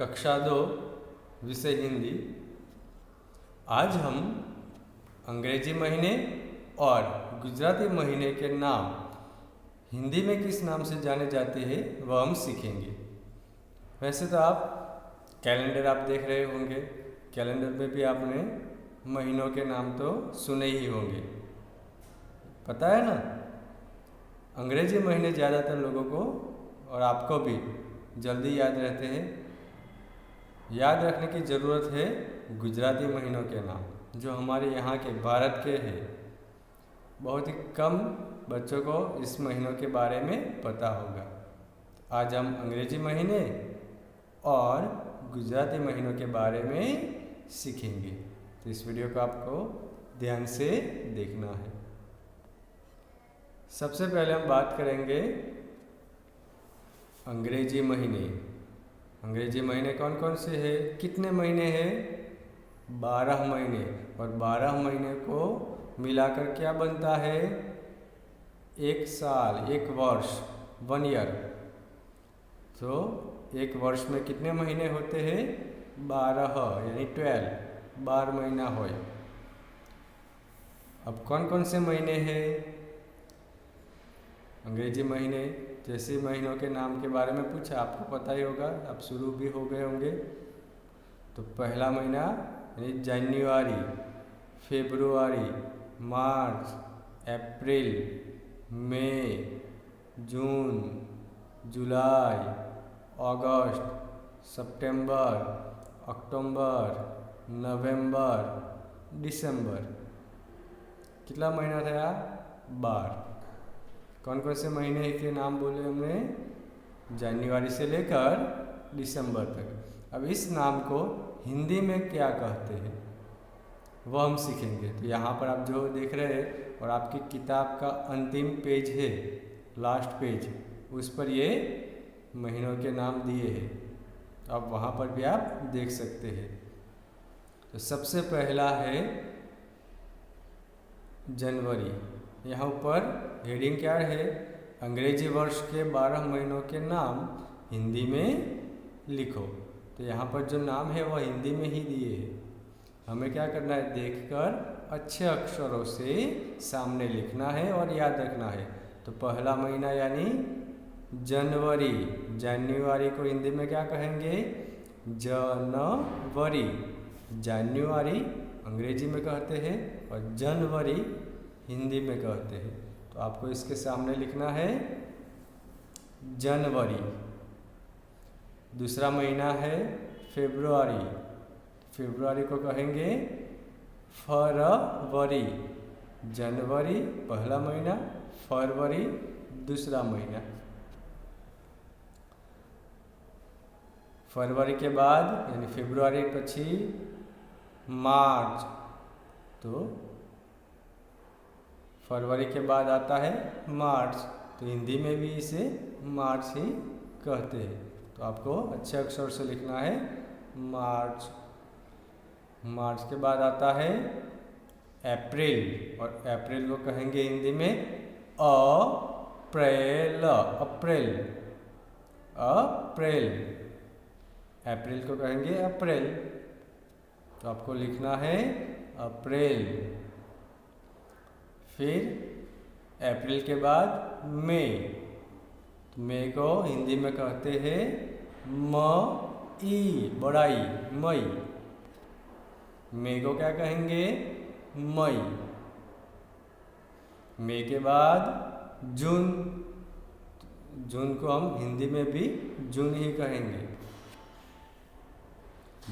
कक्षा 2 विषय हिंदी। आज हम अंग्रेजी महीने और गुजराती महीने के नाम हिंदी में किस नाम से जाने जाते हैं वह हम सीखेंगे। वैसे तो आप कैलेंडर आप देख रहे होंगे, कैलेंडर में भी आपने महीनों के नाम तो सुने ही होंगे, पता है ना। अंग्रेजी महीने ज़्यादातर लोगों को और आपको भी जल्दी याद रहते हैं। याद रखने की ज़रूरत है गुजराती महीनों के नाम, जो हमारे यहाँ के भारत के हैं। बहुत ही कम बच्चों को इस महीनों के बारे में पता होगा। आज हम अंग्रेजी महीने और गुजराती महीनों के बारे में सीखेंगे, तो इस वीडियो को आपको ध्यान से देखना है। सबसे पहले हम बात करेंगे अंग्रेजी महीने। अंग्रेजी महीने कौन कौन से हैं, कितने महीने हैं? 12 महीने। और 12 महीने को मिलाकर क्या बनता है? एक साल, एक वर्ष, 1 ईयर। तो एक वर्ष में कितने महीने होते हैं? 12 यानी 12 महीना हो। अब कौन कौन से महीने हैं अंग्रेजी महीने? जैसे महीनों के नाम के बारे में पूछा, आपको पता ही होगा, आप शुरू भी हो गए होंगे। तो पहला महीना यानी जनवरी, फरवरी, मार्च, अप्रैल, मई, जून, जुलाई, अगस्त, सितंबर, अक्टूबर, नवंबर, दिसंबर। कितना महीना था? 12। कौन कौन से महीने के नाम बोले हमने? जनवरी से लेकर दिसंबर तक। अब इस नाम को हिंदी में क्या कहते हैं वह हम सीखेंगे। तो यहाँ पर आप जो देख रहे हैं और आपकी किताब का अंतिम पेज है, लास्ट पेज, उस पर ये महीनों के नाम दिए हैं, तो आप वहाँ पर भी आप देख सकते हैं। तो सबसे पहला है जनवरी। यहाँ ऊपर हेडिंग क्या है? अंग्रेजी वर्ष के 12 महीनों के नाम हिंदी में लिखो। तो यहाँ पर जो नाम है वह हिंदी में ही दिए हैं। हमें क्या करना है? देखकर अच्छे अक्षरों से सामने लिखना है और याद रखना है। तो पहला महीना यानी जनवरी। जनवरी को हिंदी में क्या कहेंगे? जनवरी। जनवरी अंग्रेजी में कहते हैं और जनवरी हिंदी में कहते हैं। तो आपको इसके सामने लिखना है जनवरी। दूसरा महीना है फरवरी। फरवरी को कहेंगे फरवरी। जनवरी पहला महीना, फरवरी दूसरा महीना। फरवरी के बाद यानी फरवरी पछी मार्च। तो फरवरी के बाद आता है मार्च, तो हिंदी में भी इसे मार्च ही कहते हैं। तो आपको अच्छे अक्षर से लिखना है मार्च। मार्च के बाद आता है अप्रैल, और अप्रैल को कहेंगे हिंदी में अप्रैल। अप्रैल, अप्रैल। अप्रैल को कहेंगे अप्रैल। तो आपको लिखना है अप्रैल। फिर अप्रैल के बाद मई। तो मई को हिंदी में कहते हैं मई, बड़ाई, मई। मई को क्या कहेंगे? मई। मई के बाद जून। जून को हम हिंदी में भी जून ही कहेंगे।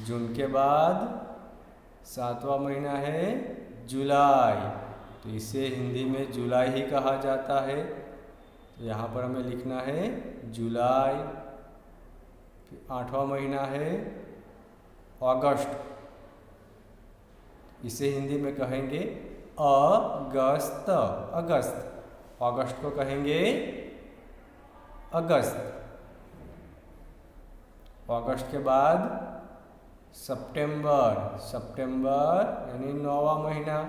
जून के बाद 7वां महीना है जुलाई, तो इसे हिंदी में जुलाई ही कहा जाता है। तो यहाँ पर हमें लिखना है जुलाई। 8वां महीना है अगस्त, इसे हिंदी में कहेंगे अगस्त। अगस्त। अगस्त को कहेंगे अगस्त। अगस्त के बाद सितंबर। सितंबर यानी 9वां महीना,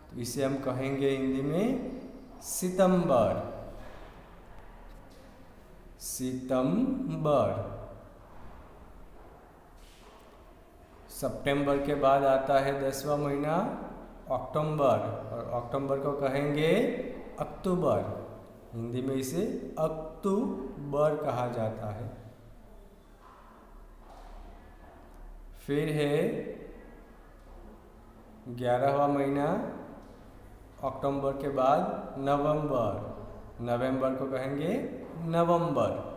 तो इसे हम कहेंगे हिंदी में सितंबर। सितंबर। सितंबर के बाद आता है 10वां महीना अक्टूबर, और अक्टूबर को कहेंगे अक्टूबर। हिंदी में इसे अक्टूबर कहा जाता है। फिर है 11वां महीना अक्टूबर के बाद नवंबर। नवंबर को कहेंगे नवंबर।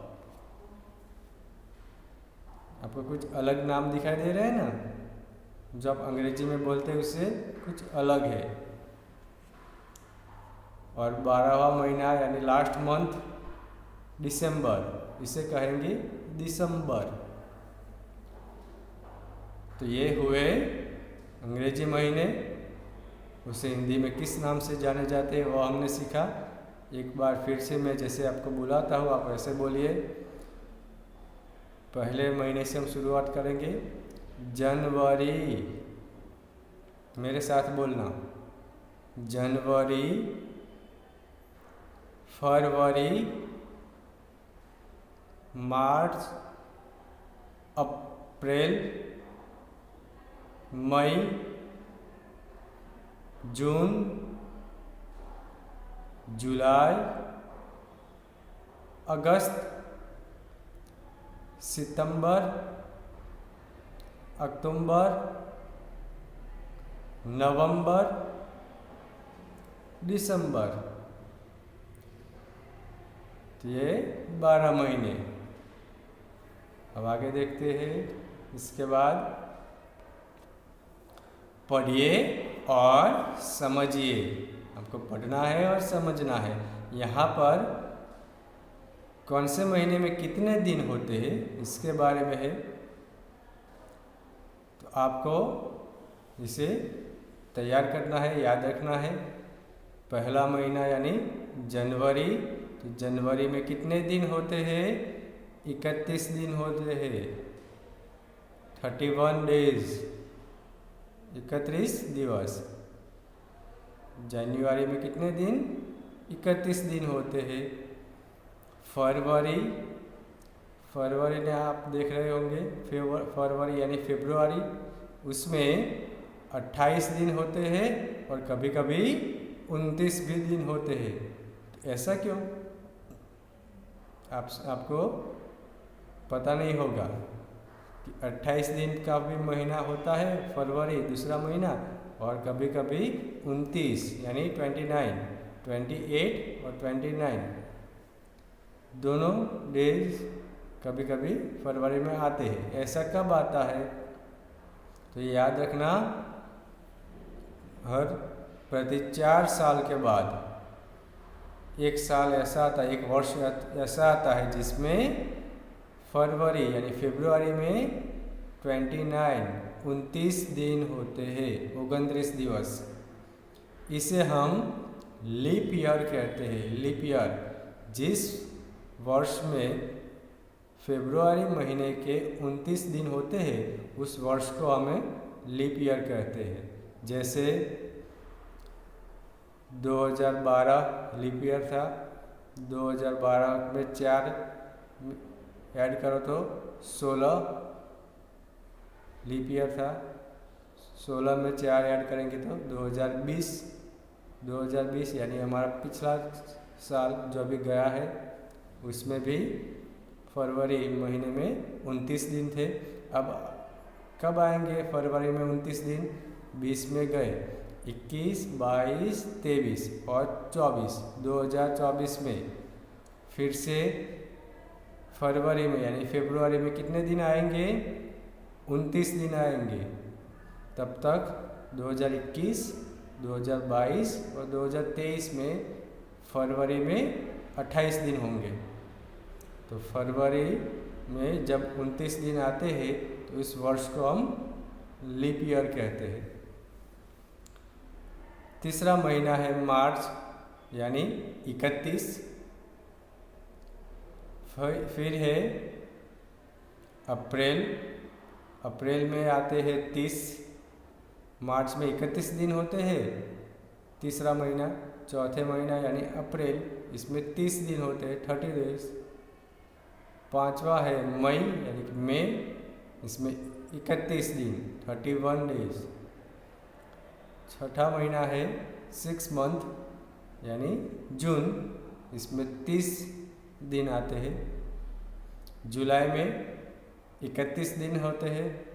आपको कुछ अलग नाम दिखाई दे रहे हैं ना, जो आप अंग्रेजी में बोलते हैं उससे कुछ अलग है। और 12वां महीना यानी लास्ट मंथ दिसंबर, इसे कहेंगे दिसंबर। तो ये हुए अंग्रेजी महीने। उसे हिंदी में किस नाम से जाने जाते हैं वो हमने सीखा। एक बार फिर से मैं जैसे आपको बुलाता हूँ आप वैसे बोलिए। पहले महीने से हम शुरुआत करेंगे। जनवरी, मेरे साथ बोलना। जनवरी, फरवरी, मार्च, अप्रैल, मई, जून, जुलाई, अगस्त, सितंबर, अक्टूबर, नवंबर, दिसंबर। तो ये 12 महीने। अब आगे देखते हैं। इसके बाद पढ़िए और समझिए। आपको पढ़ना है और समझना है। यहाँ पर कौन से महीने में कितने दिन होते हैं इसके बारे में है। तो आपको इसे तैयार करना है, याद रखना है। पहला महीना यानी जनवरी, तो जनवरी में कितने दिन होते हैं? 31 दिन होते हैं। 31 डेज, 31 दिवस। जनवरी में कितने दिन? 31 दिन होते हैं। फरवरी, फरवरी में आप देख रहे होंगे फरवरी यानी फरवरी, उसमें 28 दिन होते हैं और कभी कभी 29 भी दिन होते हैं। तो ऐसा क्यों? आपको पता नहीं होगा कि 28 दिन का भी महीना होता है फरवरी, दूसरा महीना, और कभी कभी 29 यानी 28 और 29 दोनों डेज कभी कभी फरवरी में आते हैं। ऐसा कब आता है? तो याद रखना, हर प्रति 4 साल के बाद एक साल ऐसा आता है, एक वर्ष ऐसा आता है जिसमें फरवरी यानी फरवरी में 29 दिन होते हैं, 29 दिवस। इसे हम लीप ईयर कहते हैं। लीप ईयर, जिस वर्ष में फरवरी महीने के 29 दिन होते हैं उस वर्ष को हमें लीप ईयर कहते हैं। जैसे 2012 लीप ईयर था। 2012 में 4 ऐड करो तो 16 लीप ईयर था। 16 में 4 ऐड करेंगे तो 2020 यानी हमारा पिछला साल जो अभी गया है उसमें भी फरवरी महीने में 29 दिन थे। अब कब आएंगे फरवरी में 29 दिन? 20 में गए, 21, 22, 23 और 24। 2024 में फिर से फरवरी में यानी फरवरी में कितने दिन आएंगे? 29 दिन आएंगे। तब तक 2021, 2022 और 2023 में फरवरी में 28 दिन होंगे। तो फरवरी में जब 29 दिन आते हैं तो इस वर्ष को हम लीप ईयर कहते हैं। तीसरा महीना है मार्च यानी 31। फिर है अप्रैल। अप्रैल में आते हैं 30। मार्च में 31 दिन होते हैं। तीसरा महीना, चौथे महीना यानी अप्रैल, इसमें 30 दिन होते हैं, 30 डेज। पांचवा है मई यानी कि मई, इसमें 31 दिन 31 डेज। छठा महीना है 6 मंथ यानी जून, इसमें 30 दिन आते हैं। जुलाई में 31 दिन होते हैं।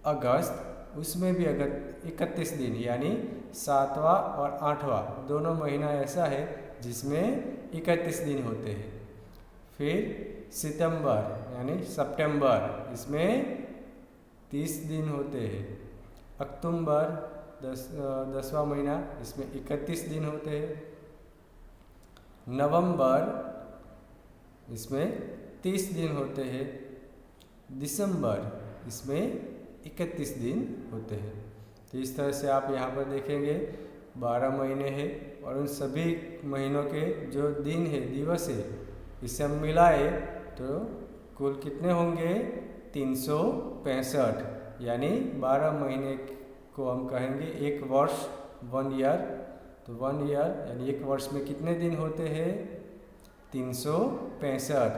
अगस्त, उसमें भी अगर 31 दिन यानी 7वां और 8वां दोनों महीना ऐसा है जिसमें 31 दिन होते हैं। फिर सितंबर यानी सितंबर, इसमें 30 दिन होते हैं। अक्टूबर 10वां महीना, इसमें 31 दिन होते हैं। नवंबर, इसमें 30 दिन होते हैं। दिसंबर, इसमें 31 दिन होते हैं। तो इस तरह से आप यहाँ पर देखेंगे 12 महीने हैं और उन सभी महीनों के जो दिन है, दिवस है, इसे हम मिलाए तो कुल कितने होंगे? 365, यानी 12 महीने को हम कहेंगे एक वर्ष, 1 ईयर। तो 1 ईयर यानी एक वर्ष में कितने दिन होते हैं? 365,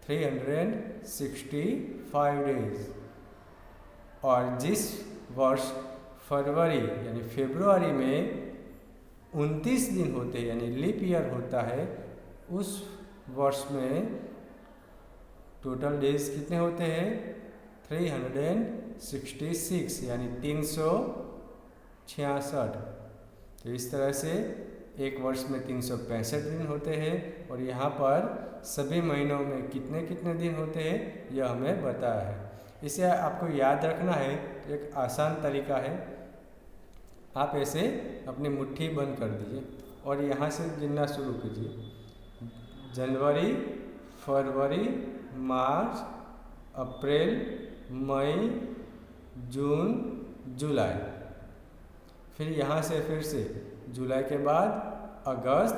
365 डेज। और जिस वर्ष फरवरी यानी फरवरी में 29 दिन होते हैं यानी लीप ईयर होता है, उस वर्ष में टोटल डेज कितने होते हैं? 366 यानी 366। तो इस तरह से एक वर्ष में 365 दिन होते हैं और यहाँ पर सभी महीनों में कितने कितने दिन होते हैं यह हमें बताया है। इसे आपको याद रखना है, तो एक आसान तरीका है। आप ऐसे अपनी मुट्ठी बंद कर दीजिए और यहाँ से गिनना शुरू कीजिए। जनवरी, फरवरी, मार्च, अप्रैल, मई, जून, जुलाई। फिर यहाँ से फिर से जुलाई के बाद अगस्त,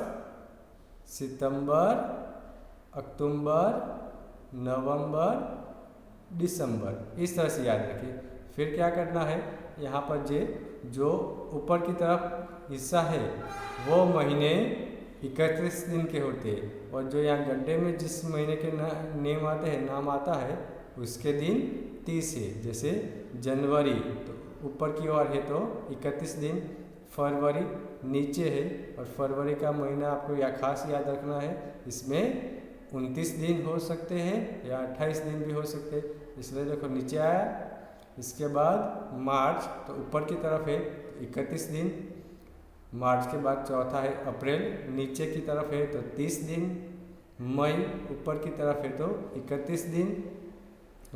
सितंबर, अक्टूबर, नवंबर, दिसंबर। इस तरह से याद रखिए। फिर क्या करना है, यहाँ पर जो ऊपर की तरफ हिस्सा है वो महीने 31 दिन के होते हैं और जो यहाँ गड्ढे में जिस महीने के नाम आता है उसके दिन 30 है। जैसे जनवरी तो ऊपर की ओर है तो 31 दिन, फरवरी नीचे है और फरवरी का महीना आपको यह खास याद रखना है, इसमें 29 दिन हो सकते हैं या 28 दिन भी हो सकते हैं, इसलिए देखो नीचे आया। इसके बाद मार्च तो ऊपर की तरफ है 31 दिन। मार्च के बाद चौथा है अप्रैल, नीचे की तरफ है तो 30 दिन। मई ऊपर की तरफ है तो 31 दिन।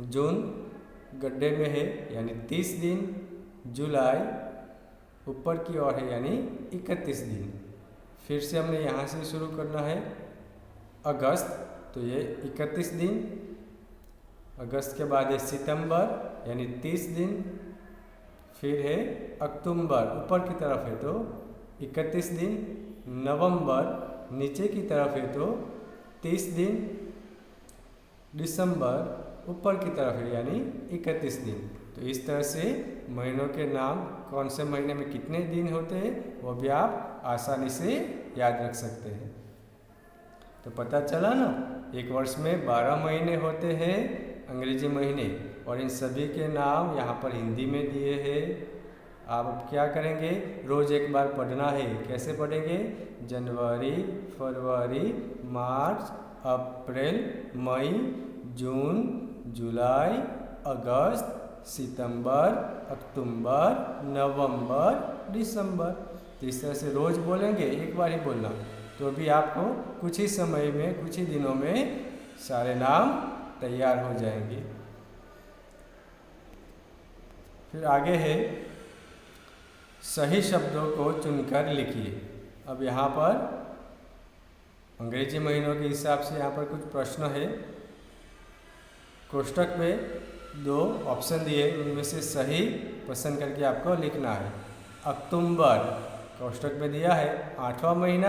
जून गड्ढे में है यानी 30 दिन। जुलाई ऊपर की ओर है यानी 31 दिन। फिर से हमने यहाँ से शुरू करना है। अगस्त तो ये 31 दिन। अगस्त के बाद है सितंबर यानी 30 दिन। फिर है अक्टूबर, ऊपर की तरफ है तो 31 दिन। नवंबर नीचे की तरफ है तो 30 दिन। दिसंबर ऊपर की तरफ है यानी 31 दिन। तो इस तरह से महीनों के नाम, कौन से महीने में कितने दिन होते हैं वो भी आप आसानी से याद रख सकते हैं। तो पता चला ना, एक वर्ष में 12 महीने होते हैं अंग्रेजी महीने और इन सभी के नाम यहाँ पर हिंदी में दिए हैं। आप अब क्या करेंगे, रोज़ एक बार पढ़ना है। कैसे पढ़ेंगे? जनवरी, फरवरी, मार्च, अप्रैल, मई, जून, जुलाई, अगस्त, सितंबर, अक्टूबर, नवंबर, दिसंबर। तो इस तरह से रोज़ बोलेंगे, एक बार ही बोलना, तो भी आपको कुछ ही समय में, कुछ ही दिनों में सारे नाम तैयार हो जाएंगे। फिर आगे है सही शब्दों को चुनकर लिखिए। अब यहाँ पर अंग्रेजी महीनों के हिसाब से यहाँ पर कुछ प्रश्न है। कोष्टक में 2 ऑप्शन दिए, उनमें से सही पसंद करके आपको लिखना है। अक्टूबर कोष्टक में दिया है 8वां महीना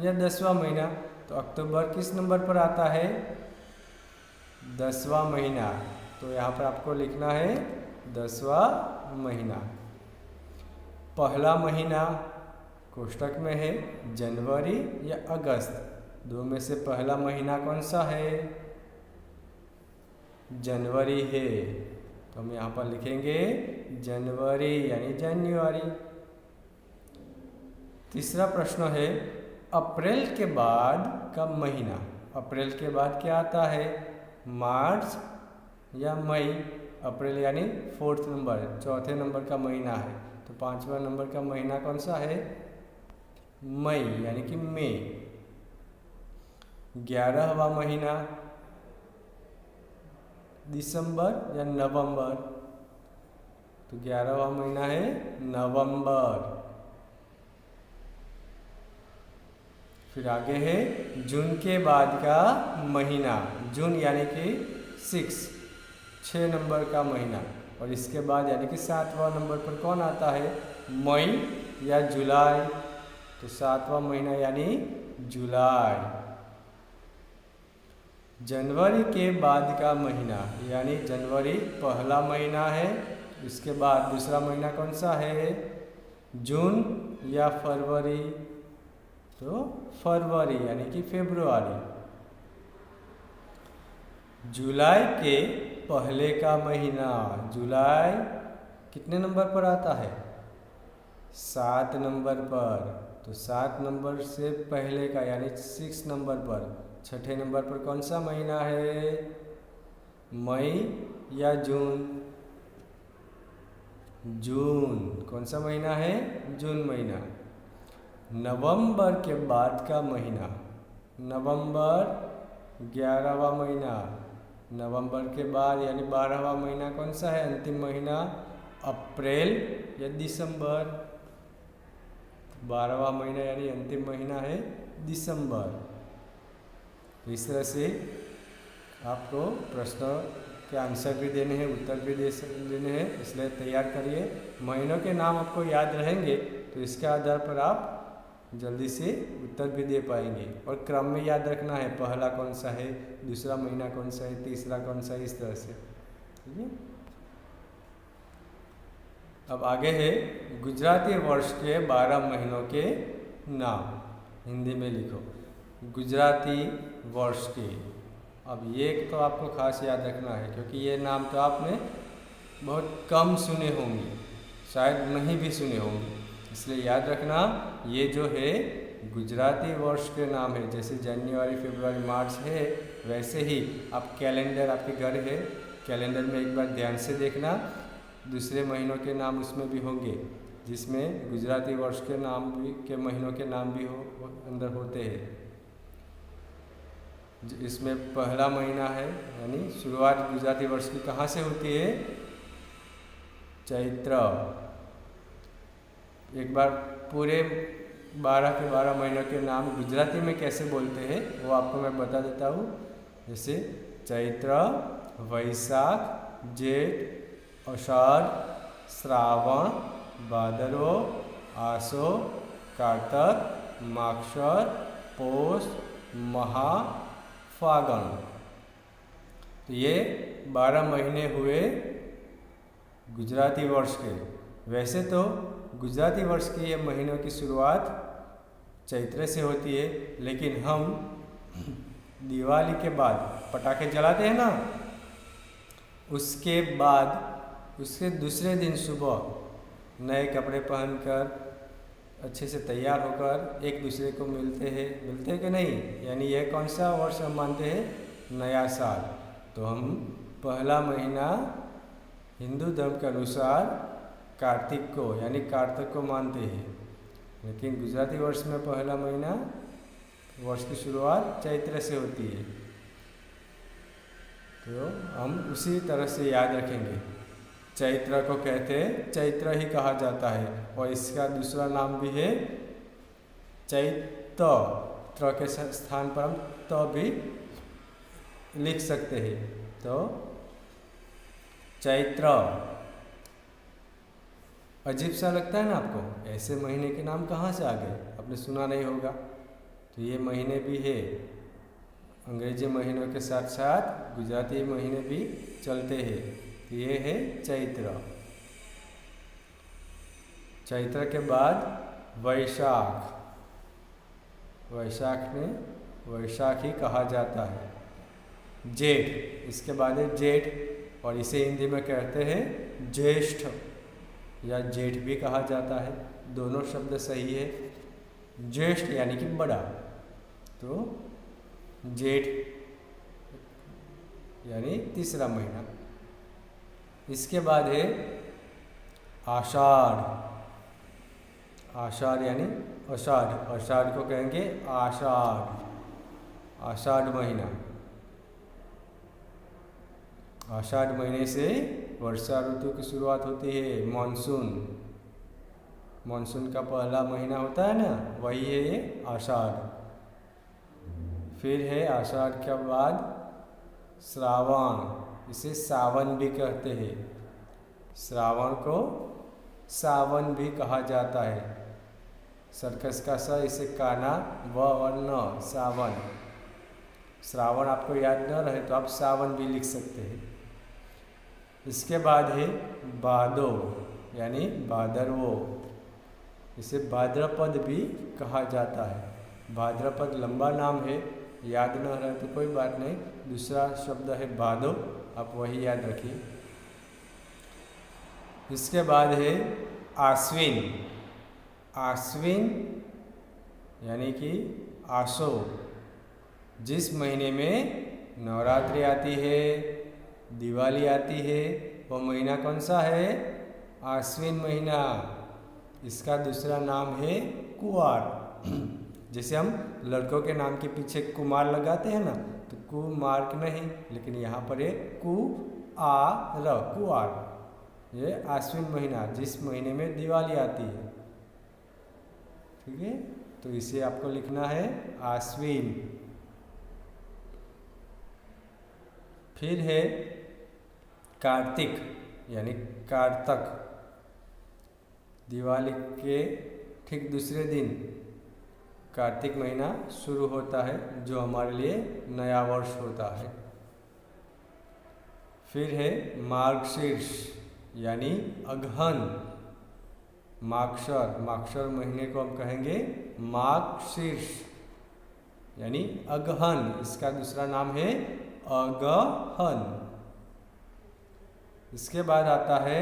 या 10वां महीना, तो अक्टूबर किस नंबर पर आता है? 10वां महीना। तो यहाँ पर आपको लिखना है 10वां महीना। पहला महीना कोष्टक में है जनवरी या अगस्त, दो में से पहला महीना कौन सा है? जनवरी है। तो हम यहाँ पर लिखेंगे जनवरी यानी जनवरी। तीसरा प्रश्न है अप्रैल के बाद का महीना। अप्रैल के बाद क्या आता है, मार्च या मई। अप्रैल यानी 4th नंबर, चौथे नंबर का महीना है। तो 5वां नंबर का महीना कौन सा है, मई यानी कि मई। 11वां महीना दिसंबर या नवंबर। तो 11वां महीना है नवंबर। फिर आगे है जून के बाद का महीना, जून यानी कि 6 नंबर का महीना। और इसके बाद यानी कि 7वां नंबर पर कौन आता है, मई या जुलाई। तो 7वां महीना यानी जुलाई। जनवरी के बाद का महीना यानी जनवरी पहला महीना है। इसके बाद दूसरा महीना कौन सा है, जून या फरवरी। तो फरवरी यानी कि फरवरी। जुलाई के पहले का महीना, जुलाई कितने नंबर पर आता है, 7 नंबर पर। तो 7 नंबर से पहले का यानी 6 नंबर पर, 6ठे नंबर पर कौन सा महीना है, मई या जून। जून कौन सा महीना है, जून महीना। नवंबर के बाद का महीना, नवंबर 11वां महीना। नवंबर के बाद यानी 12वां महीना कौन सा है, अंतिम महीना, अप्रैल या दिसंबर। 12वां महीना यानी अंतिम महीना है दिसंबर। इस तरह से आपको प्रश्न के आंसर भी देने हैं, उत्तर भी देने हैं, इसलिए तैयार करिए। महीनों के नाम आपको याद रहेंगे तो इसके आधार पर आप जल्दी से उत्तर भी दे पाएंगे। और क्रम में याद रखना है, पहला कौन सा है, दूसरा महीना कौन सा है, तीसरा कौन सा है, इस तरह से। ठीक है। अब आगे है गुजराती वर्ष के 12 महीनों के नाम। हिंदी में लिखो गुजराती वर्ष के। अब ये तो आपको खास याद रखना है क्योंकि ये नाम तो आपने बहुत कम सुने होंगे, शायद नहीं भी सुने होंगे, इसलिए याद रखना। ये जो है गुजराती वर्ष के नाम है। जैसे जनवरी, फरवरी, मार्च है, वैसे ही आप कैलेंडर आपके घर है, कैलेंडर में एक बार ध्यान से देखना, दूसरे महीनों के नाम उसमें भी होंगे जिसमें गुजराती वर्ष के नाम भी, के महीनों के नाम भी अंदर होते हैं। इसमें पहला महीना है यानी शुरुआत गुजराती वर्ष की कहाँ से होती है, चैत्र। एक बार पूरे 12 के 12 महीनों के नाम गुजराती में कैसे बोलते हैं वो आपको मैं बता देता हूँ। जैसे चैत्र, वैशाख, जेठ, आषाढ़, श्रावण, भादरवो, आसो, कार्तक, माक्षर, पौष, महा, फागण। तो ये 12 महीने हुए गुजराती वर्ष के। वैसे तो गुजराती वर्ष के ये महीनों की शुरुआत चैत्र से होती है, लेकिन हम दिवाली के बाद पटाखे जलाते हैं ना, उसके बाद उसके दूसरे दिन सुबह नए कपड़े पहनकर अच्छे से तैयार होकर एक दूसरे को मिलते हैं कि नहीं, यानी यह कौन सा वर्ष हम मानते हैं, नया साल। तो हम पहला महीना हिंदू धर्म के अनुसार कार्तिक को यानी कार्तिक को मानते हैं, लेकिन गुजराती वर्ष में पहला महीना वर्ष की शुरुआत चैत्र से होती है। तो हम उसी तरह से याद रखेंगे। चैत्र को कहते हैं, चैत्र ही कहा जाता है, और इसका दूसरा नाम भी है चैत्र। त्र के स्थान पर हम तो भी लिख सकते हैं। तो चैत्र अजीब सा लगता है ना आपको, ऐसे महीने के नाम कहाँ से आ गए, आपने सुना नहीं होगा। तो ये महीने भी है, अंग्रेजी महीनों के साथ साथ गुजराती महीने भी चलते हैं। ये है चैत्र। चैत्र के बाद वैशाख। वैशाख में वैशाख ही कहा जाता है। जेठ, इसके बाद है जेठ और इसे हिंदी में कहते हैं ज्येष्ठ या जेठ भी कहा जाता है, दोनों शब्द सही है। ज्येष्ठ यानी कि बड़ा, तो जेठ यानी तीसरा महीना। इसके बाद है आषाढ़। आषाढ़ यानी आषाढ़, आषाढ़ को कहेंगे आषाढ़, आषाढ़ महीना। आषाढ़ महीने से वर्षा ऋतु की शुरुआत होती है। मानसून, मानसून का पहला महीना होता है ना, वही है ये आषाढ़। फिर है आषाढ़ के बाद श्रावण, इसे सावन भी कहते हैं। श्रावण को सावन भी कहा जाता है। सर्कस का स, इसे काना, व और न, सावन। श्रावण आपको याद न रहे तो आप सावन भी लिख सकते हैं। इसके बाद है भादो यानी भादरवो, इसे भाद्रपद भी कहा जाता है। भाद्रपद लंबा नाम है, याद न रहे तो कोई बात नहीं, दूसरा शब्द है भादो, आप वही याद रखिए। इसके बाद है आश्विन। आश्विन यानी कि आसो, जिस महीने में नवरात्रि आती है, दिवाली आती है, वो महीना कौन सा है? आश्विन महीना। इसका दूसरा नाम है कुआर। जैसे हम लड़कों के नाम के पीछे कुमार लगाते हैं ना, तो कुमार्क नहीं, लेकिन यहाँ पर है कुआर, कुआर। ये आश्विन महीना, जिस महीने में दिवाली आती है, ठीक है, तो इसे आपको लिखना है आश्विन। फिर है कार्तिक यानी कारतक। दिवाली के ठीक दूसरे दिन कार्तिक महीना शुरू होता है, जो हमारे लिए नया वर्ष होता है। फिर है मार्गशीर्ष यानी अगहन। मागशर, मागशर महीने को हम कहेंगे मागशीर्ष यानी अगहन, इसका दूसरा नाम है अगहन। इसके बाद आता है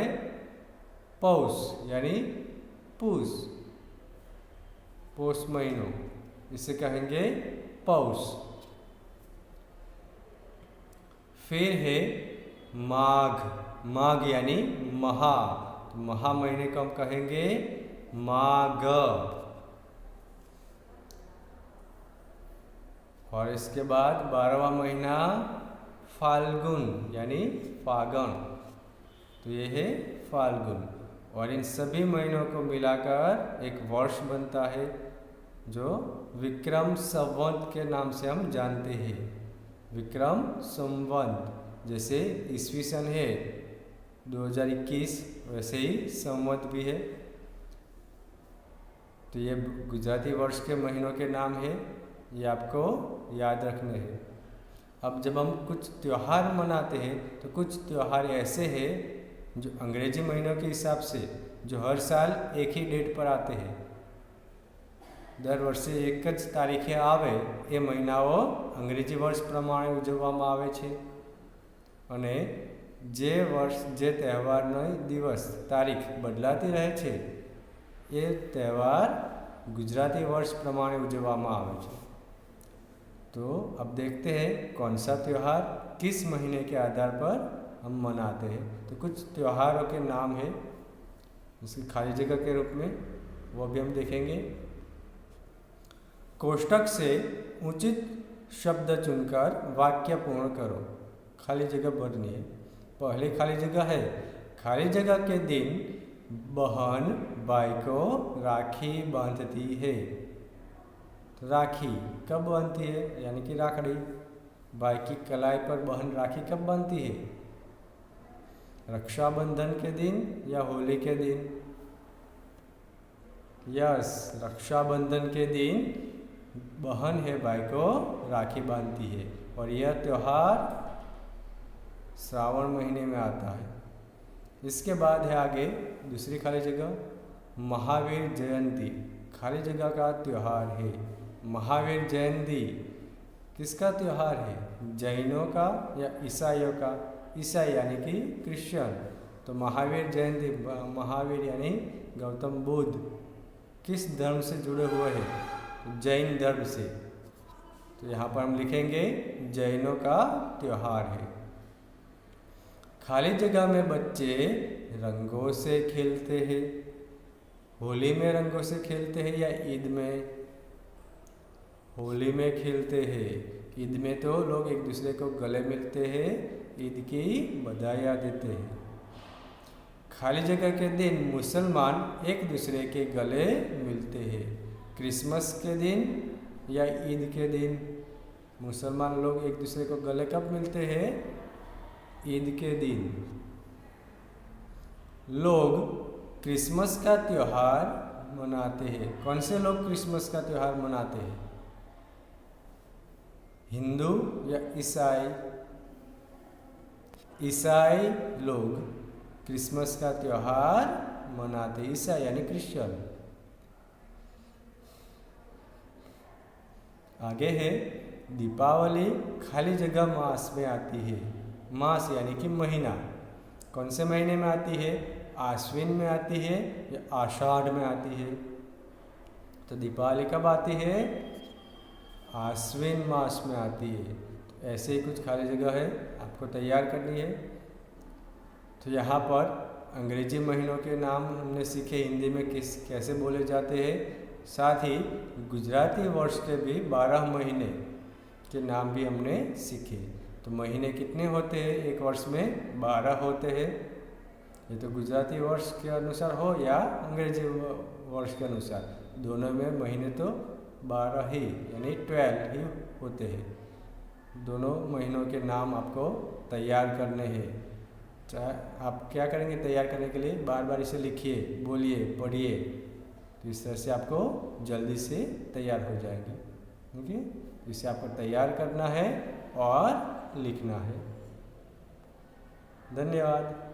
पौष यानी पूष, पौष महीनों, इसे कहेंगे पौष। फिर है माघ। माघ यानी महा, महा महीने को हम कहेंगे माघ। और इसके बाद 12वां महीना फाल्गुन यानी फागण, तो ये है फाल्गुन। और इन सभी महीनों को मिलाकर एक वर्ष बनता है, जो विक्रम संवत के नाम से हम जानते हैं। विक्रम संवत, जैसे ईस्वी सन है 2021, वैसे ही संवत भी है। तो ये गुजराती वर्ष के महीनों के नाम है, ये आपको याद रखने हैं। अब जब हम कुछ त्यौहार मनाते हैं, तो कुछ त्यौहार ऐसे हैं जो अंग्रेजी महीनों के हिसाब से, जो हर साल एक ही डेट पर आते हैं। દર વર્ષે એક જ તારીખે આવે એ મહિનાઓ અંગ્રેજી વર્ષ પ્રમાણે ઉજવવામાં આવે છે, અને જે વર્ષ જે તહેવારનો દિવસ તારીખ બદલાતી રહે છે એ તહેવાર गुजराती वर्ष प्रमाणे उजवવામાં આવે છે। तो अब देखते हैं कौन सा त्यौहार किस महीने के आधार पर हम मनाते हैं। तो कुछ त्योहारों के नाम है उसकी खाली जगह के रूप में, वो भी हम देखेंगे। कोष्टक से उचित शब्द चुनकर वाक्य पूर्ण करो। खाली जगह भरनी है। पहली खाली जगह है, खाली जगह के दिन बहन भाई को राखी बांधती है। तो राखी कब बांधती है? यानी कि राखड़ी। भाई की कलाई पर बहन राखी कब बांधती है? रक्षाबंधन के दिन या होली के दिन? यस, रक्षाबंधन के दिन बहन है भाई को राखी बांधती है, और यह त्यौहार श्रावण महीने में आता है। इसके बाद है आगे दूसरी खाली जगह, महावीर जयंती। खाली जगह का त्यौहार है। महावीर जयंती किसका त्यौहार है? जैनों का या ईसाइयों का? ईसाई यानी कि क्रिश्चियन। तो महावीर जयंती, महावीर यानी गौतम बुद्ध किस धर्म से जुड़े हुए हैं? तो जैन धर्म से। तो यहाँ पर हम लिखेंगे जैनों का त्योहार है। खाली जगह में बच्चे रंगों से खेलते हैं। होली में रंगों से खेलते हैं या ईद में? होली में खेलते हैं। ईद में तो लोग एक दूसरे को गले मिलते हैं, ईद की बधाइयाँ देते हैं। खाली जगह के दिन मुसलमान एक दूसरे के गले मिलते हैं। क्रिसमस के दिन या ईद के दिन मुसलमान लोग एक दूसरे को गले कब मिलते हैं? ईद के दिन। लोग क्रिसमस का त्यौहार मनाते हैं। कौन से लोग क्रिसमस का त्यौहार मनाते हैं? हिंदू या ईसाई? ईसाई लोग क्रिसमस का त्यौहार मनाते हैं। ईसाई यानी क्रिश्चियन। आगे है दीपावली खाली जगह मास में आती है। मास यानी कि महीना। कौन से महीने में आती है? आश्विन में आती है या आषाढ़ में आती है? तो दीपावली कब आती है? आश्विन मास में आती है। तो ऐसे ही कुछ खाली जगह है, आपको तैयार करनी है। तो यहाँ पर अंग्रेजी महीनों के नाम हमने सीखे, हिंदी में कैसे बोले जाते हैं। साथ ही गुजराती वर्ष के भी 12 महीने के नाम भी हमने सीखे। तो महीने कितने होते हैं? एक वर्ष में 12 होते हैं। ये तो गुजराती वर्ष के अनुसार हो या अंग्रेजी वर्ष के अनुसार, दोनों में महीने तो 12 ही यानी 12 ही होते हैं। दोनों महीनों के नाम आपको तैयार करने हैं। आप क्या करेंगे तैयार करने के लिए? बार बार इसे लिखिए, बोलिए, पढ़िए। तो इस तरह से आपको जल्दी से तैयार हो जाएगी। ठीक है, इसे आपको तैयार करना है और लिखना है। धन्यवाद।